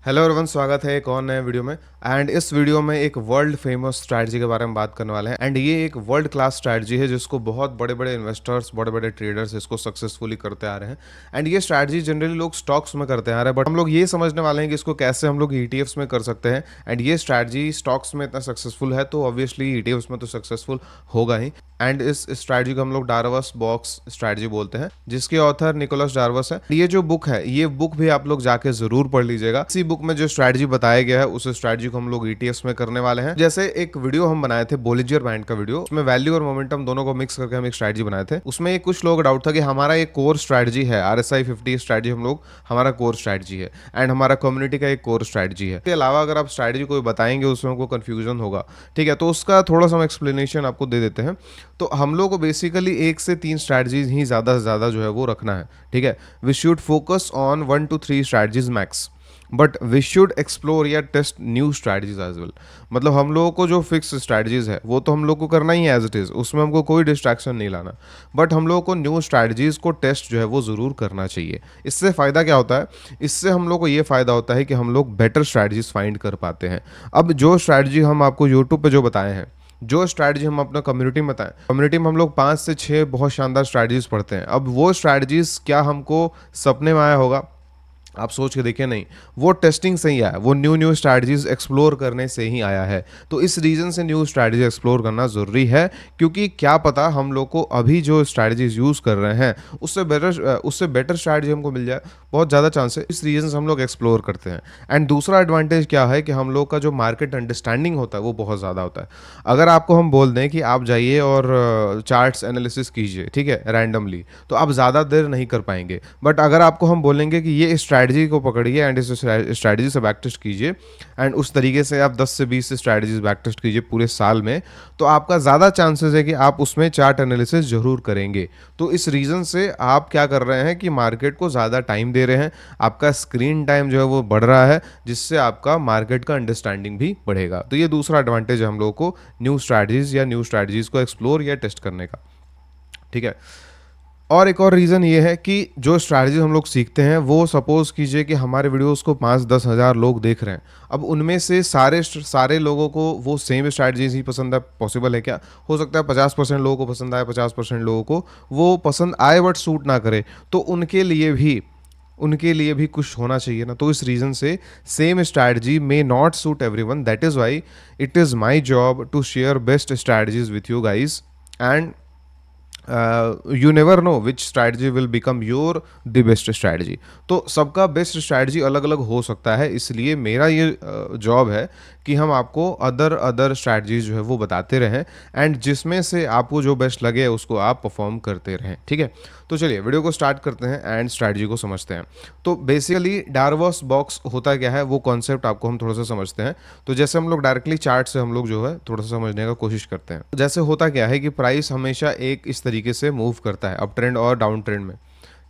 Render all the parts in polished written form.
Hello everyone, स्वागत है एक और नए वीडियो में। एंड इस वीडियो में एक वर्ल्ड फेमस स्ट्रैटेजी के बारे में बात करने वाले हैं। एंड ये एक वर्ल्ड क्लास स्ट्रैटेजी है जिसको बहुत बड़े बड़े इन्वेस्टर्स, बड़े बड़े ट्रेडर्स इसको सक्सेसफुली करते आ रहे हैं। एंड ये स्ट्रैटेजी जनरली लोग स्टॉक्स में करते आ रहे हैं, बट हम लोग ये समझने वाले हैं कि इसको कैसे हम लोग ईटीएफ्स में कर सकते हैं। एंड ये स्ट्रैटेजी स्टॉक्स में इतना सक्सेसफुल है तो ऑब्वियसली ईटीएफ्स में तो सक्सेसफुल होगा ही। एंड इस स्ट्रैटेजी को हम लोग डार्वस बॉक्स स्ट्रैटेजी बोलते हैं, जिसके ऑथर निकोलस डार्वस है। ये जो बुक है, ये बुक भी आप लोग जाके जरूर पढ़ लीजिएगा। इसी बुक में जो स्ट्रैटेजी बताया गया है उस स्ट्रैटेजी को हम लोग ईटीएफ्स में करने वाले हैं। जैसे एक वीडियो हम बनाए थे बोलिंजर बैंड का वीडियो, उसमें वैल्यू और मोमेंटम दोनों को मिक्स करके हम एक स्ट्रैटेजी बनाए थे। उसमें कुछ लोग डाउट था कि हमारा एक कोर स्ट्रैटेजी है RSI 50 स्ट्रैटेजी, हम लोग हमारा कोर स्ट्रैटेजी है एंड हमारा कम्युनिटी का एक कोर स्ट्रैटेजी है। इसके अलावा अगर आप स्ट्रैटेजी कोई बताएंगे उसमें हमको कंफ्यूजन होगा, ठीक है, तो उसका थोड़ा सा हम एक्सप्लेनेशन आपको दे देते हैं। तो हम लोग को बेसिकली 1 से 3 स्ट्रैटेजीज ही ज़्यादा से ज़्यादा जो है वो रखना है, ठीक है। We should focus on 1 to 3 strategies max, but we should explore या test new strategies as well. मतलब हम लोगों को जो फिक्स स्ट्रैटेजीज है वो तो हम लोग को करना ही है एज इट इज़, उसमें हमको कोई डिस्ट्रैक्शन नहीं लाना। बट हम लोगों को न्यू स्ट्रैटेजीज को टेस्ट जो है वो ज़रूर करना चाहिए। इससे फ़ायदा क्या होता है? इससे हम लोग को ये फ़ायदा होता है कि हम लोग बेटर स्ट्रैटेजीज फाइंड कर पाते हैं। अब जो स्ट्रैटेजी हम आपको यूट्यूब पे जो बताए हैं, जो स्ट्रैटेजी हम अपना कम्युनिटी में बताएं, कम्युनिटी में हम लोग 5 से 6 बहुत शानदार स्ट्रैटेजीज पढ़ते हैं। अब वो स्ट्रैटेजीज क्या हमको सपने में आया होगा? आप सोच के देखिए, नहीं, वो टेस्टिंग से ही आया, वो न्यू न्यू स्ट्रैटेजीज एक्सप्लोर करने से ही आया है। तो इस रीजन से न्यू स्ट्रैटेजी एक्सप्लोर करना ज़रूरी है, क्योंकि क्या पता हम लोग को अभी जो स्ट्रैटेजीज यूज़ कर रहे हैं उससे बेटर स्ट्रैटेजी हमको मिल जाए। बहुत ज़्यादा चांस है, इस रीजन से हम लोग एक्सप्लोर करते हैं। एंड दूसरा एडवांटेज क्या है कि हम लोग का जो मार्केट अंडरस्टैंडिंग होता है वो बहुत ज़्यादा होता है। अगर आपको हम बोल दें कि आप जाइए और चार्ट्स एनालिसिस कीजिए, ठीक है, रैंडमली, तो आप ज़्यादा देर नहीं कर पाएंगे। बट अगर आपको हम बोलेंगे कि ये स्ट्रैटेजी को पकड़िए एंड इस स्ट्रैटेजी से बैक टेस्ट कीजिए, एंड उस तरीके से आप 10 से 20 स्ट्रैटेजीज बैक टेस्ट कीजिए पूरे साल में, तो आपका ज़्यादा चांसेस है कि आप उसमें चार्ट एनालिसिस जरूर करेंगे। तो इस रीज़न से आप क्या कर रहे हैं कि मार्केट को ज़्यादा टाइम दे रहे हैं, आपका स्क्रीन टाइम जो है वो बढ़ रहा है, जिससे आपका मार्केट का अंडरस्टैंडिंग भी बढ़ेगा। तो ये दूसरा एडवांटेज है हम लोगों को न्यू स्ट्रैटेजीज या न्यू स्ट्रैटेजीज को एक्सप्लोर या टेस्ट करने का, ठीक है। और एक और रीज़न ये है कि जो स्ट्रैटेजी हम लोग सीखते हैं वो, सपोज कीजिए कि हमारे वीडियोस को 5-10 हज़ार लोग देख रहे हैं। अब उनमें से सारे लोगों को वो सेम स्ट्रैटेजीज ही पसंद है, पॉसिबल है क्या? हो सकता है 50% लोगों को पसंद आए, 50% लोगों को वो पसंद आए बट सूट ना करे। तो उनके लिए भी कुछ होना चाहिए ना। तो इस रीज़न से same strategy may not suit everyone. That is why it is my job to share best strategies with you guys. And you never know which strategy will become your the best strategy. तो सबका best strategy अलग अलग हो सकता है, इसलिए मेरा ये जॉब है कि हम आपको अदर स्ट्रैटेजीज जो है वो बताते रहें, एंड जिसमें से आपको जो बेस्ट लगे उसको आप परफॉर्म करते रहें, ठीक है। तो चलिए वीडियो को स्टार्ट करते हैं एंड स्ट्रैटेजी को समझते हैं। तो बेसिकली डार्वस बॉक्स होता क्या है वो कॉन्सेप्ट आपको हम थोड़ा सा समझते हैं। तो जैसे हम लोग डायरेक्टली चार्ट से हम लोग जो है थोड़ा सा समझने का कोशिश करते हैं। जैसे होता क्या है कि प्राइस हमेशा एक इस तरीके से मूव करता है, अप ट्रेंड और डाउन ट्रेंड में,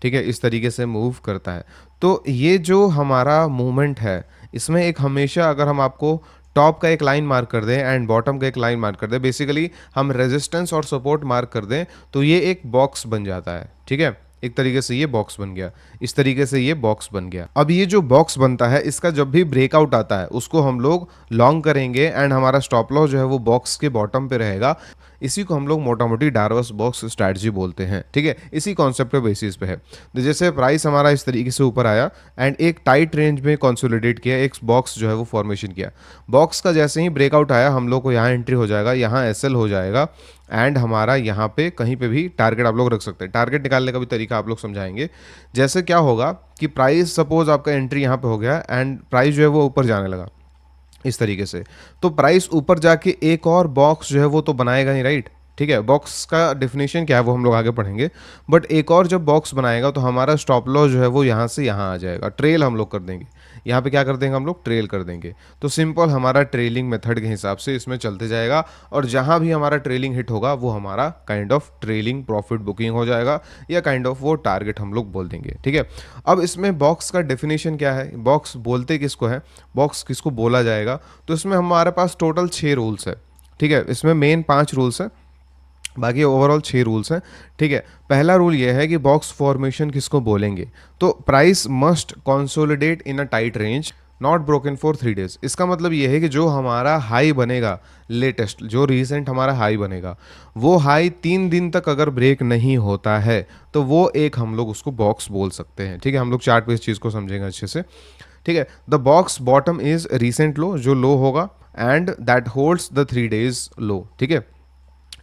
ठीक है, इस तरीके से मूव करता है। तो ये जो हमारा मूवमेंट है, इसमें एक हमेशा, अगर हम आपको टॉप का एक लाइन मार्क कर दें एंड बॉटम का एक लाइन मार्क कर दें, बेसिकली हम रेजिस्टेंस और सपोर्ट मार्क कर दें, तो ये एक बॉक्स बन जाता है, ठीक है। एक तरीके से ये बॉक्स बन गया, इस तरीके से ये बॉक्स बन गया। अब ये जो बॉक्स बनता है, इसका जब भी ब्रेकआउट आता है उसको हम लोग लॉन्ग करेंगे एंड हमारा स्टॉप लॉस जो है वो बॉक्स के बॉटम पे रहेगा। इसी को हम लोग मोटा मोटी डार्वस बॉक्स स्ट्रैटेजी बोलते हैं, ठीक है। इसी कॉन्सेप्ट पे बेसिस पे है। तो जैसे प्राइस हमारा इस तरीके से ऊपर आया एंड एक टाइट रेंज में कंसोलिडेट किया, एक बॉक्स जो है वो फॉर्मेशन किया। बॉक्स का जैसे ही ब्रेकआउट आया, हम लोग को यहाँ एंट्री हो जाएगा, यहाँ एसएल हो जाएगा, एंड हमारा यहाँ पे कहीं पे भी टारगेट आप लोग रख सकते हैं। टारगेट निकालने का भी तरीका आप लोग समझाएंगे। जैसे क्या होगा कि प्राइस, सपोज आपका एंट्री यहाँ पे हो गया एंड प्राइस जो है वो ऊपर जाने लगा इस तरीके से, तो प्राइस ऊपर जाके एक और बॉक्स जो है वो तो बनाएगा नहीं, राइट, ठीक है। बॉक्स का डेफिनेशन क्या है वो हम लोग आगे पढ़ेंगे, बट एक और जब बॉक्स बनाएगा तो हमारा स्टॉप लॉस जो है वो यहाँ से यहाँ आ जाएगा, ट्रेल हम लोग कर देंगे। यहाँ पे क्या कर देंगे हम लोग? ट्रेल कर देंगे। तो सिंपल हमारा ट्रेलिंग मेथड के हिसाब से इसमें चलते जाएगा, और जहाँ भी हमारा ट्रेलिंग हिट होगा वो हमारा kind of trailing profit booking हो जाएगा, या काइंड ऑफ वो टारगेट हम लोग बोल देंगे, ठीक है। अब इसमें बॉक्स का डेफिनेशन क्या है, बॉक्स बोलते किसको है, बॉक्स किसको बोला जाएगा? तो इसमें हमारे पास टोटल 6 रूल्स है, ठीक है। इसमें मेन 5 रूल्स है, बाकी ओवरऑल 6 रूल्स हैं, ठीक है। पहला रूल ये है कि बॉक्स फॉर्मेशन किसको बोलेंगे, तो price must consolidate in a tight range, not broken for 3 days। इसका मतलब ये है कि जो हमारा हाई बनेगा, लेटेस्ट जो रिसेंट हमारा हाई बनेगा, वो हाई 3 दिन तक अगर ब्रेक नहीं होता है तो वो एक हम लोग उसको बॉक्स बोल सकते हैं। ठीक है, हम लोग चार्ट पे इस चीज़ को समझेंगे अच्छे से। ठीक है, the box bottom is recent low, जो लो होगा, and that holds the 3 days low. ठीक है,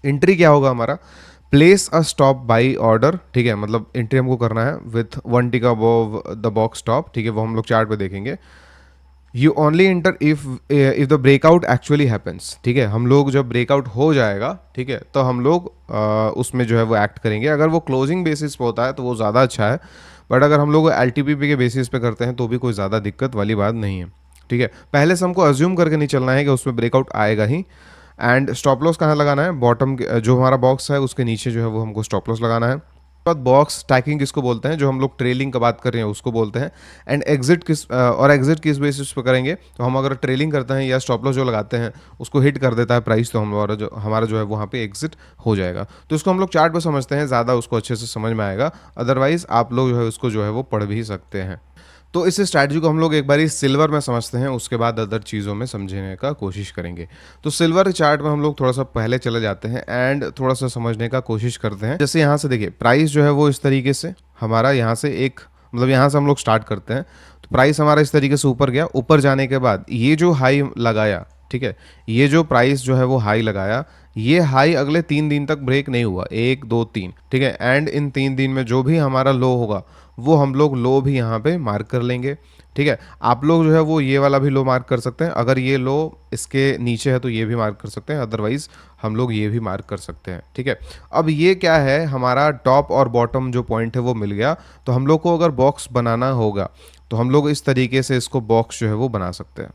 एंट्री क्या होगा हमारा, place a stop buy order. ठीक है, मतलब एंट्री हमको करना है with 1 tick above the box top. ठीक है, वो हम लोग चार्ट पे देखेंगे। You only enter if the breakout actually happens. ठीक है, हम लोग जब ब्रेकआउट हो जाएगा, ठीक है, तो हम लोग उसमें जो है वो एक्ट करेंगे। अगर वो क्लोजिंग बेसिस पे होता है तो वो ज़्यादा अच्छा है, बट अगर हम लोग एल के बेसिस पे करते हैं तो भी कोई ज़्यादा दिक्कत वाली बात नहीं है। ठीक है, पहले से हमको अज्यूम करके नहीं चलना है कि उसमें ब्रेकआउट आएगा ही। एंड स्टॉप लॉस कहाँ लगाना है, बॉटम जो हमारा बॉक्स है उसके नीचे जो है वो हमको स्टॉप लॉस लगाना है। बाद बॉक्स टैकिंग किसको बोलते हैं, जो हम लोग ट्रेलिंग का बात कर रहे हैं उसको बोलते हैं। एंड एग्जिट और एग्जिट किस बेसिस पे करेंगे, तो हम अगर ट्रेलिंग करते हैं या स्टॉप लॉस जो लगाते हैं उसको हिट कर देता है प्राइस, तो हमारा जो है वहाँ पे एग्जिट हो जाएगा। तो इसको हम लोग चार्ट पे समझते हैं, ज़्यादा उसको अच्छे से समझ में आएगा। अदरवाइज आप लोग जो है उसको जो है वो पढ़ भी सकते हैं। तो इस स्ट्रैटेजी को हम लोग एक बार सिल्वर में समझते हैं, उसके बाद अदर चीज़ों में समझने का कोशिश करेंगे। तो सिल्वर चार्ट में हम लोग थोड़ा सा पहले चले जाते हैं एंड थोड़ा सा समझने का कोशिश करते हैं। जैसे यहाँ से देखिए, प्राइस जो है वो इस तरीके से हमारा यहाँ से एक, मतलब यहाँ से हम लोग स्टार्ट करते हैं। तो प्राइस हमारा इस तरीके से ऊपर गया, ऊपर जाने के बाद ये जो हाई लगाया, ठीक है, ये जो प्राइस जो है वो हाई लगाया, ये हाई अगले 3 दिन तक ब्रेक नहीं हुआ, 1 2 3। ठीक है, एंड इन 3 दिन में जो भी हमारा लो होगा वो हम लोग लो भी यहाँ पे मार्क कर लेंगे। ठीक है, आप लोग जो है वो ये वाला भी लो मार्क कर सकते हैं, अगर ये लो इसके नीचे है तो ये भी मार्क कर सकते हैं, अदरवाइज हम लोग ये भी मार्क कर सकते हैं। ठीक है, अब ये क्या है, हमारा टॉप और बॉटम जो पॉइंट है वो मिल गया। तो हम लोग को अगर बॉक्स बनाना होगा तो हम लोग इस तरीके से इसको बॉक्स जो है वो बना सकते हैं।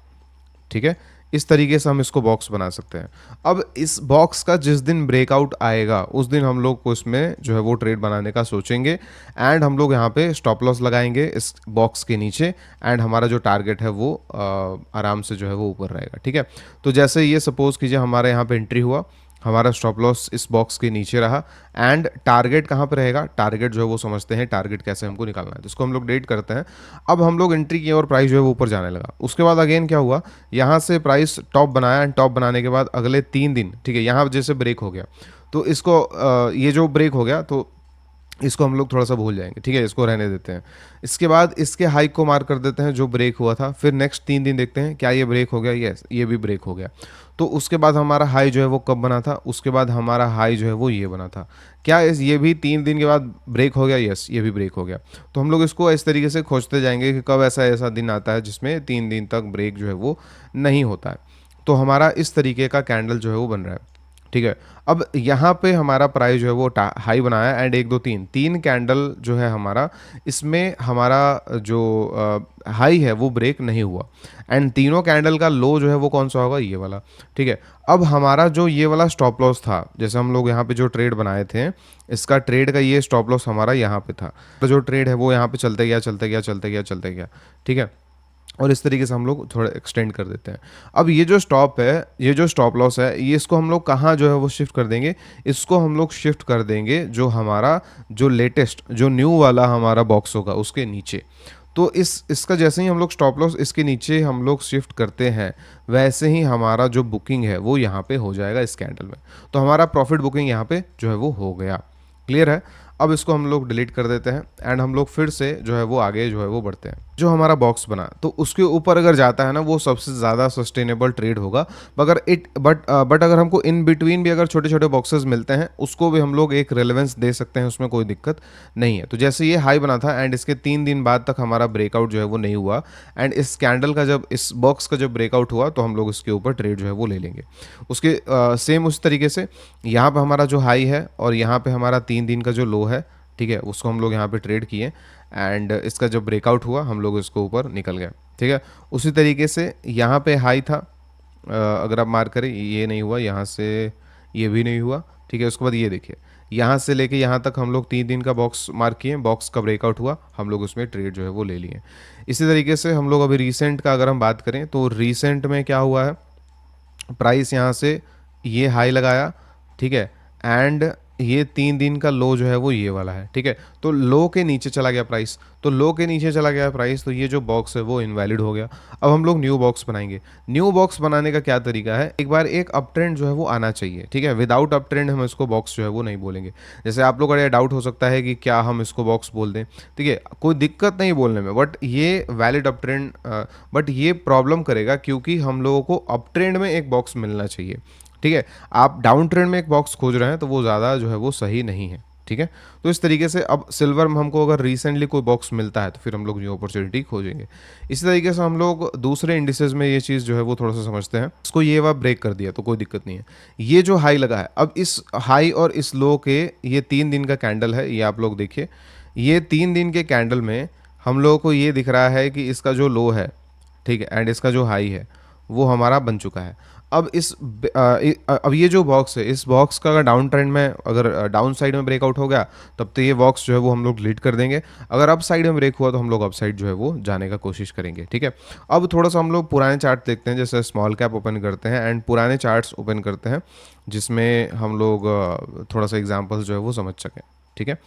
ठीक है, इस तरीके से हम इसको बॉक्स बना सकते हैं। अब इस बॉक्स का जिस दिन ब्रेकआउट आएगा उस दिन हम लोग को इसमें जो है वो ट्रेड बनाने का सोचेंगे, एंड हम लोग यहाँ पे स्टॉप लॉस लगाएंगे इस बॉक्स के नीचे, एंड हमारा जो टारगेट है वो आराम से जो है वो ऊपर रहेगा। ठीक है, तो जैसे ये सपोज कीजिए हमारे यहाँ पे एंट्री हुआ, हमारा स्टॉप लॉस इस बॉक्स के नीचे रहा, एंड टारगेट कहाँ पे रहेगा, टारगेट जो है वो समझते हैं, टारगेट कैसे हमको निकालना है, तो इसको हम लोग डेट करते हैं। अब हम लोग एंट्री किए और प्राइस जो है वो ऊपर जाने लगा। उसके बाद अगेन क्या हुआ, यहाँ से प्राइस टॉप बनाया, एंड टॉप बनाने के बाद अगले 3 दिन, ठीक है, यहाँ जैसे ब्रेक हो गया, तो इसको ये जो ब्रेक हो गया तो इसको हम लोग थोड़ा सा भूल जाएंगे। ठीक है, इसको रहने देते हैं। इसके बाद इसके हाइक को मार्क कर देते हैं जो ब्रेक हुआ था। फिर नेक्स्ट 3 दिन देखते हैं क्या ये ब्रेक हो गया, यस ये भी ब्रेक हो गया। तो उसके बाद हमारा हाई जो है वो कब बना था, उसके बाद हमारा हाई जो है वो ये बना था। क्या ये भी 3 दिन के बाद ब्रेक हो गया, यस ये भी ब्रेक हो गया। तो हम लोग इसको इस तरीके से खोजते जाएंगे कि कब ऐसा ऐसा दिन आता है जिसमें 3 दिन तक ब्रेक जो है वो नहीं होता है। तो हमारा इस तरीके का कैंडल जो है वो बन रहा है। ठीक है, अब यहाँ पे हमारा प्राइस जो है वो हाई बनाया, एंड 1 2 3 कैंडल जो है हमारा, इसमें हमारा जो हाई है वो ब्रेक नहीं हुआ, एंड तीनों कैंडल का लो जो है वो कौन सा होगा, ये वाला। ठीक है, अब हमारा जो ये वाला स्टॉप लॉस था, जैसे हम लोग यहाँ पे जो ट्रेड बनाए थे, इसका ट्रेड का ये स्टॉप लॉस हमारा यहाँ पे था। तो जो ट्रेड है वो यहाँ पे चलते गया चलते गया चलते गया चलते गया। ठीक है, और इस तरीके से हम लोग थोड़ा एक्सटेंड कर देते हैं। अब ये जो स्टॉप है, ये जो स्टॉप लॉस है, ये इसको हम लोग कहाँ जो है वो शिफ्ट कर देंगे, इसको हम लोग शिफ्ट कर देंगे जो हमारा जो लेटेस्ट जो न्यू वाला हमारा बॉक्स होगा उसके नीचे। तो इसका जैसे ही हम लोग स्टॉप लॉस इसके नीचे हम लोग शिफ्ट करते हैं, वैसे ही हमारा जो बुकिंग है वो यहाँ पे हो जाएगा इस कैंडल में। तो हमारा प्रॉफिट बुकिंग यहाँ पे जो है वो हो गया। क्लियर है, अब इसको हम लोग डिलीट कर देते हैं, एंड हम लोग फिर से जो है वो आगे जो है वो बढ़ते हैं। जो हमारा बॉक्स बना तो उसके ऊपर अगर जाता है ना, वो सबसे ज़्यादा सस्टेनेबल ट्रेड होगा। मगर बट अगर हमको इन बिटवीन भी अगर छोटे छोटे बॉक्सेस मिलते हैं, उसको भी हम लोग एक रेलेवेंस दे सकते हैं, उसमें कोई दिक्कत नहीं है। तो जैसे ये हाई बना था एंड इसके 3 दिन बाद तक हमारा ब्रेकआउट जो है वो नहीं हुआ, एंड इस कैंडल का जब इस बॉक्स का जब ब्रेकआउट हुआ तो हम लोग इसके ऊपर ट्रेड जो है वो ले लेंगे। उसके सेम उस तरीके से यहाँ पर हमारा जो हाई है और यहाँ पे हमारा 3 दिन का जो लो है, ठीक है, उसको हम लोग यहाँ पे ट्रेड किए, एंड इसका जब ब्रेकआउट हुआ हम लोग इसको ऊपर निकल गए। ठीक है, उसी तरीके से यहाँ पे हाई था, अगर आप मार्क करें ये नहीं हुआ, यहाँ से ये भी नहीं हुआ। ठीक है, उसके बाद ये देखिए यहाँ से लेके यहाँ तक हम लोग 3 दिन का बॉक्स मार्क किए, बॉक्स का ब्रेकआउट हुआ, हम लोग उसमें ट्रेड जो है वो ले लिए। इसी तरीके से हम लोग अभी रिसेंट का अगर हम बात करें तो रिसेंट में क्या हुआ है, प्राइस यहाँ से ये हाई लगाया, ठीक है, एंड ये 3 दिन का लो जो है वो ये वाला है, ठीक है? तो लो के नीचे चला गया प्राइस, तो लो के नीचे चला गया प्राइस, तो ये जो बॉक्स है वो इनवैलिड हो गया। अब हम लोग न्यू बॉक्स बनाएँगे। न्यू बॉक्स बनाने का क्या तरीका है, एक बार एक अप ट्रेंड जो है वो आना चाहिए, ठीक है? विदाउट अप ट्रेंड हम इसको बॉक्स जो है वो नहीं बोलेंगे। जैसे आप लोग का ये डाउट हो सकता है कि क्या हम इसको बॉक्स बोल दें, ठीक है? कोई दिक्कत नहीं बोलने में, बट ये वैलिड अप ट्रेंड बट ये प्रॉब्लम करेगा क्योंकि हम लोगों को अप ट्रेंड में एक बॉक्स मिलना चाहिए, ठीक है? आप डाउन ट्रेंड में एक बॉक्स खोज रहे हैं तो वो ज़्यादा जो है वो सही नहीं है, ठीक है? तो इस तरीके से अब सिल्वर में हमको अगर रिसेंटली कोई बॉक्स मिलता है तो फिर हम लोग न्यू अपॉर्चुनिटी खोजेंगे। इसी तरीके से हम लोग दूसरे इंडिसेस में ये चीज़ जो है वो थोड़ा-सा समझते हैं। इसको ये बार ब्रेक कर दिया तो कोई दिक्कत नहीं है। ये जो हाई लगा है, अब इस हाई और इस लो के ये 3 दिन का कैंडल है, ये आप लोग देखिए। ये 3 दिन के कैंडल में हम लोगों को ये दिख रहा है कि इसका जो लो है, ठीक है? एंड इसका जो हाई है, वो हमारा बन चुका है। अब अब ये जो बॉक्स है, इस बॉक्स का अगर डाउन ट्रेंड में अगर डाउन साइड में ब्रेकआउट हो गया, तब तो ये बॉक्स जो है वो हम लोग डिलीट कर देंगे। अगर अप साइड में ब्रेक हुआ तो हम लोग अप साइड जो है वो जाने का कोशिश करेंगे, ठीक है? अब थोड़ा-सा हम लोग पुराने चार्ट देखते हैं, जैसे स्मॉल कैप ओपन करते हैं एंड पुराने चार्ट्स ओपन करते हैं, जिसमें हम लोग थोड़ा-सा एग्जांपल्स जो है वो समझ सकें, ठीक है?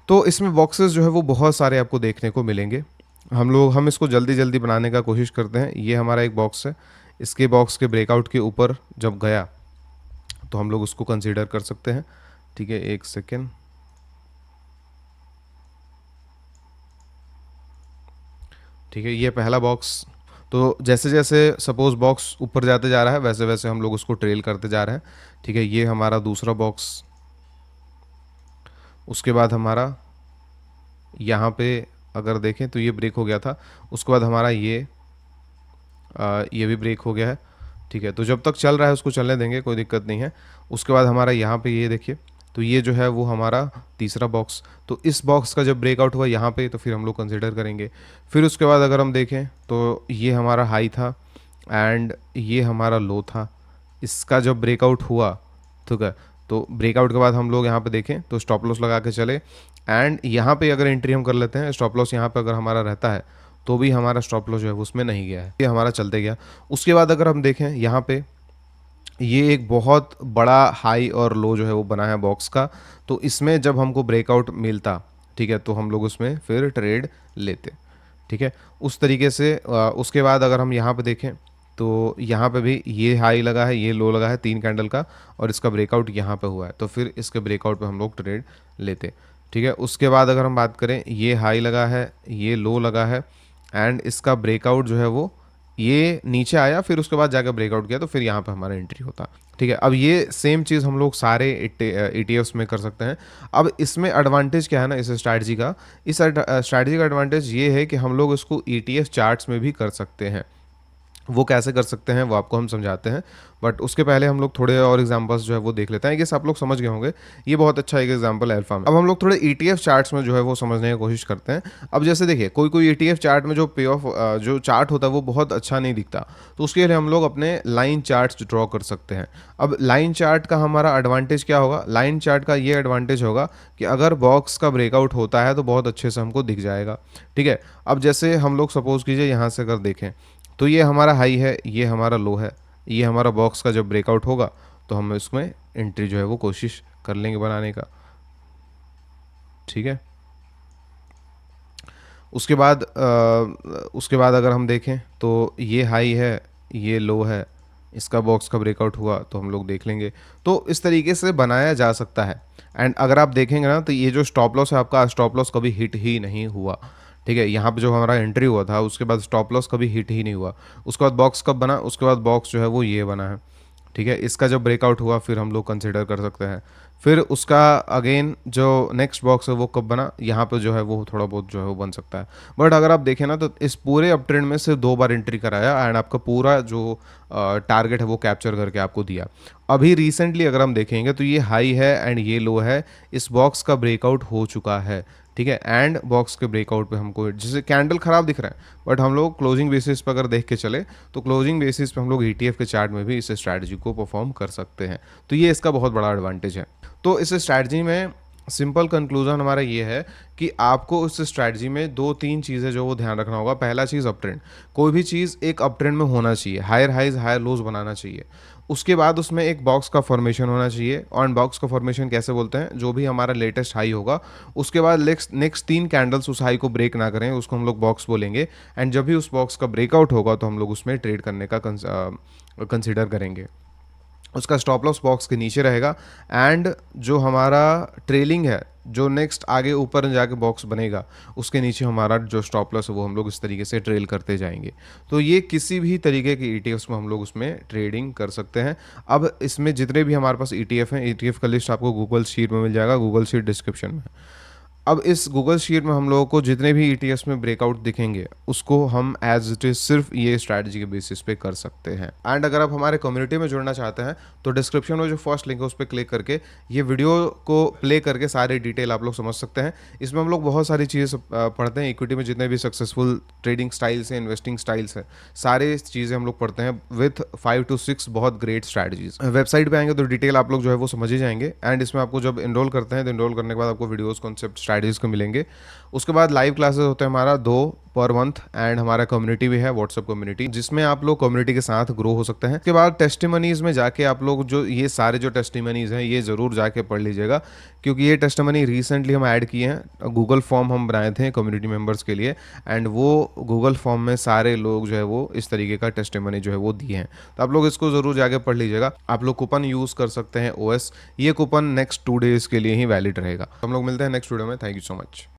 तो इसमें बॉक्सेस जो है वो बहुत सारे आपको देखने को मिलेंगे। हम इसको जल्दी-जल्दी बनाने का कोशिश करते हैं। ये हमारा एक बॉक्स है। इसके बॉक्स के ब्रेकआउट के ऊपर जब गया, तो हम लोग उसको कंसीडर कर सकते हैं। ठीक है, 1 सेकंड। ठीक है, ये पहला बॉक्स। तो जैसे-जैसे सपोज़ बॉक्स ऊपर जाते जा रहा है, वैसे-वैसे हम लोग उसको ट्रेल करते जा रहे हैं। ठीक है, ये हमारा दूसरा बॉक्स। उसके बाद हमारा यहाँ पे अगर देखें तो ये ब्रेक हो गया था। उसके बाद हमारा ये भी ब्रेक हो गया है, ठीक है? तो जब तक चल रहा है उसको चलने देंगे, कोई दिक्कत नहीं है। उसके बाद हमारा यहाँ पे ये देखिए, तो ये जो है वो हमारा तीसरा बॉक्स। तो इस बॉक्स का जब ब्रेकआउट हुआ यहाँ पे, तो फिर हम लोग कंसिडर करेंगे। फिर उसके बाद अगर हम देखें तो ये हमारा हाई था एंड ये हमारा लो था। इसका जब ब्रेकआउट हुआ, ठीक है, तो ब्रेकआउट के बाद हम लोग यहाँ पे देखें तो स्टॉप लॉस लगा के चले एंड यहाँ पे अगर एंट्री हम कर लेते हैं, स्टॉप लॉस यहाँ पे अगर हमारा रहता है तो भी हमारा स्टॉप लॉस जो है उसमें नहीं गया है, ये हमारा चलते गया। उसके बाद अगर हम देखें यहाँ पे, ये एक बहुत बड़ा हाई और लो जो है वो बना है बॉक्स का, तो इसमें जब हमको ब्रेकआउट मिलता, ठीक है, तो हम लोग उसमें फिर ट्रेड लेते, ठीक है? उस तरीके से उसके बाद अगर हम यहाँ पे देखें तो यहाँ पे भी ये हाई लगा है, ये लो लगा है 3 कैंडल का, और इसका ब्रेकआउट यहाँ पे हुआ है, तो फिर इसके ब्रेकआउट पे हम लोग ट्रेड लेते, ठीक है? उसके बाद अगर हम बात करें, ये हाई लगा है, ये लो लगा है एंड इसका ब्रेकआउट जो है वो ये नीचे आया, फिर उसके बाद जाकर ब्रेकआउट किया, तो फिर यहाँ पे हमारा एंट्री होता, ठीक है? अब ये सेम चीज़ हम लोग सारे ईटीएफ्स में कर सकते हैं। अब इसमें एडवांटेज क्या है ना इस स्ट्रैटेजी का, इस स्ट्रैटेजी का एडवांटेज ये है कि हम लोग इसको ईटीएफ चार्ट्स में भी कर सकते हैं। वो कैसे कर सकते हैं वो आपको हम समझाते हैं, बट उसके पहले हम लोग थोड़े और एग्जांपल्स जो है वो देख लेते हैं। गेस आप लोग समझ गए होंगे, ये बहुत अच्छा एक एग्जांपल है अल्फा में। अब हम लोग थोड़े ईटीएफ चार्ट्स में जो है वो समझने की कोशिश करते हैं। अब जैसे देखिए, कोई कोई ईटीएफ चार्ट में जो पे ऑफ जो चार्ट होता है वो बहुत अच्छा नहीं दिखता, तो उसके लिए हम लोग अपने लाइन चार्ट्स ड्रॉ कर सकते हैं। अब लाइन चार्ट का हमारा एडवांटेज क्या होगा, लाइन चार्ट का ये एडवांटेज होगा कि अगर बॉक्स का ब्रेकआउट होता है तो बहुत अच्छे से हमको दिख जाएगा, ठीक है? अब जैसे हम लोग सपोज कीजिए यहाँ से अगर देखें, तो ये हमारा हाई है, ये हमारा लो है, ये हमारा बॉक्स का जब ब्रेकआउट होगा तो हम इसमें एंट्री जो है वो कोशिश कर लेंगे बनाने का, ठीक है? उसके बाद अगर हम देखें तो ये हाई है, ये लो है, इसका बॉक्स का ब्रेकआउट हुआ तो हम लोग देख लेंगे। तो इस तरीके से बनाया जा सकता है। एंड अगर आप देखेंगे ना तो ये जो स्टॉप लॉस है आपका, स्टॉप लॉस कभी हिट ही नहीं हुआ, ठीक है? यहाँ पे जो हमारा एंट्री हुआ था उसके बाद स्टॉप लॉस कभी हिट ही नहीं हुआ। उसके बाद बॉक्स कब बना, उसके बाद बॉक्स जो है वो ये बना है, ठीक है? इसका जब ब्रेकआउट हुआ फिर हम लोग कंसिडर कर सकते हैं। फिर उसका अगेन जो नेक्स्ट बॉक्स है वो कब बना, यहाँ पे जो है वो थोड़ा बहुत जो है वो बन सकता है। बट अगर आप देखें ना तो इस पूरे अप ट्रेंड में सिर्फ 2 बार एंट्री कराया एंड आपका पूरा जो टारगेट है वो कैप्चर करके आपको दिया। अभी रिसेंटली अगर हम देखेंगे तो ये हाई है एंड ये लो है, इस बॉक्स का ब्रेकआउट हो चुका है, ठीक है? एंड बॉक्स के ब्रेकआउट पे हमको जैसे कैंडल खराब दिख रहा है, बट हम लोग क्लोजिंग बेसिस पर अगर देख के चले तो क्लोजिंग बेसिस पे हम लोग ईटीएफ के चार्ट में भी इस स्ट्रैटेजी को परफॉर्म कर सकते हैं। तो ये इसका बहुत बड़ा एडवांटेज है। तो इस स्ट्रैटेजी में सिंपल कंक्लूजन हमारा ये है कि आपको इस स्ट्रैटेजी में 2-3 चीज़ें जो वो ध्यान रखना होगा। पहला चीज़ अप ट्रेंड, कोई भी चीज़ एक अप ट्रेंड में होना चाहिए, हायर हाइज हायर लोज बनाना चाहिए। उसके बाद उसमें एक बॉक्स का फॉर्मेशन होना चाहिए। और बॉक्स का फॉर्मेशन कैसे बोलते हैं, जो भी हमारा लेटेस्ट हाई होगा उसके बाद नेक्स्ट नेक्स्ट 3 कैंडल्स उस हाई को ब्रेक ना करें, उसको हम लोग बॉक्स बोलेंगे। एंड जब भी उस बॉक्स का ब्रेकआउट होगा तो हम लोग उसमें ट्रेड करने का कंसिडर करेंगे। उसका स्टॉप लॉस बॉक्स के नीचे रहेगा। एंड जो हमारा ट्रेलिंग है, जो नेक्स्ट आगे ऊपर जाके बॉक्स बनेगा, उसके नीचे हमारा जो स्टॉप लॉस है वो हम लोग इस तरीके से ट्रेल करते जाएंगे। तो ये किसी भी तरीके के ईटीएफ्स में हम लोग उसमें ट्रेडिंग कर सकते हैं। अब इसमें जितने भी हमारे पास ईटीएफ हैं, ईटीएफ का लिस्ट आपको गूगल शीट में मिल जाएगा, गूगल शीट डिस्क्रिप्शन में। अब इस गूगल शीट में हम लोगों को जितने भी ईटीएफ्स में ब्रेकआउट दिखेंगे उसको हम एज इट इज सिर्फ ये स्ट्रैटेजी के बेसिस पे कर सकते हैं। एंड अगर आप हमारे कम्युनिटी में जुड़ना चाहते हैं तो डिस्क्रिप्शन में जो फर्स्ट लिंक है उस पर क्लिक करके ये वीडियो को प्ले करके सारे डिटेल आप लोग समझ सकते हैं। इसमें हम लोग बहुत सारी चीज़ें पढ़ते हैं। इक्विटी में जितने भी सक्सेसफुल ट्रेडिंग स्टाइल्स हैं, इन्वेस्टिंग स्टाइल्स हैं, सारे चीज़ें हम लोग पढ़ते हैं विथ 5 to 6 बहुत ग्रेट स्ट्रैटेजीज। वेबसाइट पे आएंगे तो डिटेल आप लोग जो है वो समझ ही जाएंगे। एंड इसमें आपको जब इनरोल करते हैं तो इनरोल करने के बाद आपको वीडियोस, कॉन्सेप्ट, स्ट्रैटेजीज को मिलेंगे। उसके बाद लाइव क्लासेस होते हैं हमारा 2 पर मंथ। एंड हमारा कम्युनिटी भी है, व्हाट्सएप कम्युनिटी, जिसमें आप लोग कम्युनिटी के साथ ग्रो हो सकते हैं। उसके बाद टेस्टिमनीज में जाके आप लोग जो ये सारे जो टेस्टिमनीज हैं ये ज़रूर जाके पढ़ लीजिएगा, क्योंकि ये टेस्टिमनी रिसेंटली हम ऐड किए हैं। गूगल फॉर्म हम बनाए थे कम्युनिटी मेंबर्स के लिए, एंड वो गूगल फॉर्म में सारे लोग जो है वो इस तरीके का टेस्टिमनी जो है वो दिए हैं। तो आप लोग इसको ज़रूर जाके पढ़ लीजिएगा। आप लोग कूपन यूज़ कर सकते हैं OS। ये कूपन नेक्स्ट 2 days के लिए ही वैलिड रहेगा। हम लोग मिलते हैं नेक्स्ट वीडियो में। Thank you so much.